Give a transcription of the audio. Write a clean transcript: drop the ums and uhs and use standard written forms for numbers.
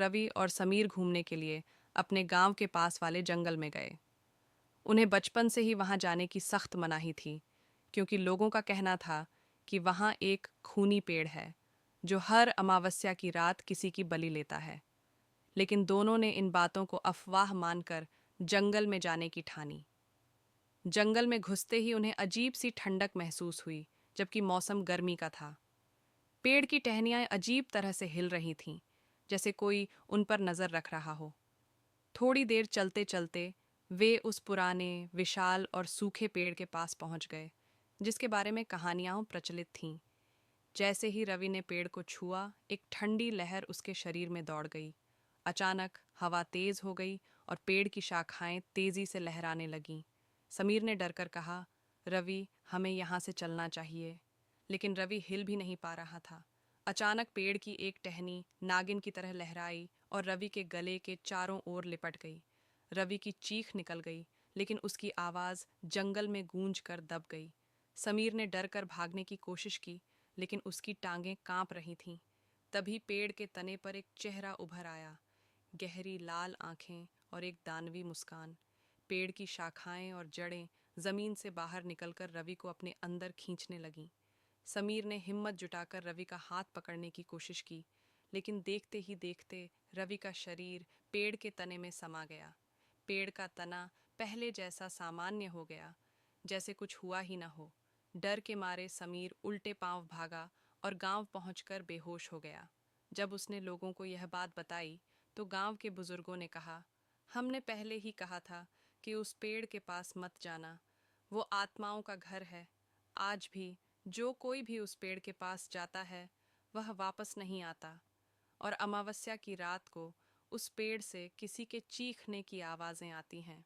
रवि और समीर घूमने के लिए अपने गांव के पास वाले जंगल में गए। उन्हें बचपन से ही वहां जाने की सख्त मनाही थी, क्योंकि लोगों का कहना था कि वहां एक खूनी पेड़ है जो हर अमावस्या की रात किसी की बलि लेता है। लेकिन दोनों ने इन बातों को अफवाह मानकर जंगल में जाने की ठानी। जंगल में घुसते ही उन्हें अजीब सी ठंडक महसूस हुई, जबकि मौसम गर्मी का था। पेड़ की टहनियाँ अजीब तरह से हिल रही थीं, जैसे कोई उन पर नजर रख रहा हो। थोड़ी देर चलते चलते वे उस पुराने, विशाल और सूखे पेड़ के पास पहुंच गए, जिसके बारे में कहानियां प्रचलित थीं। जैसे ही रवि ने पेड़ को छुआ, एक ठंडी लहर उसके शरीर में दौड़ गई। अचानक हवा तेज हो गई और पेड़ की शाखाएं तेजी से लहराने लगीं। समीर ने डरकर कहा, रवि, हमें यहाँ से चलना चाहिए। लेकिन रवि हिल भी नहीं पा रहा था। अचानक पेड़ की एक टहनी नागिन की तरह लहराई और रवि के गले के चारों ओर लिपट गई। रवि की चीख निकल गई, लेकिन उसकी आवाज़ जंगल में गूंज कर दब गई। समीर ने डर कर भागने की कोशिश की, लेकिन उसकी टांगें कांप रही थीं। तभी पेड़ के तने पर एक चेहरा उभर आया, गहरी लाल आंखें और एक दानवी मुस्कान। पेड़ की शाखाएं और जड़ें जमीन से बाहर निकलकर रवि को अपने अंदर खींचने लगीं। समीर ने हिम्मत जुटाकर रवि का हाथ पकड़ने की कोशिश की, लेकिन देखते ही देखते रवि का शरीर पेड़ के तने में समा गया। पेड़ का तना पहले जैसा सामान्य हो गया, जैसे कुछ हुआ ही न हो। डर के मारे समीर उल्टे पांव भागा और गांव पहुंचकर बेहोश हो गया। जब उसने लोगों को यह बात बताई, तो गांव के बुजुर्गों ने कहा, हमने पहले ही कहा था कि उस पेड़ के पास मत जाना, वो आत्माओं का घर है। आज भी जो कोई भी उस पेड़ के पास जाता है, वह वापस नहीं आता। और अमावस्या की रात को उस पेड़ से किसी के चीखने की आवाज़ें आती हैं।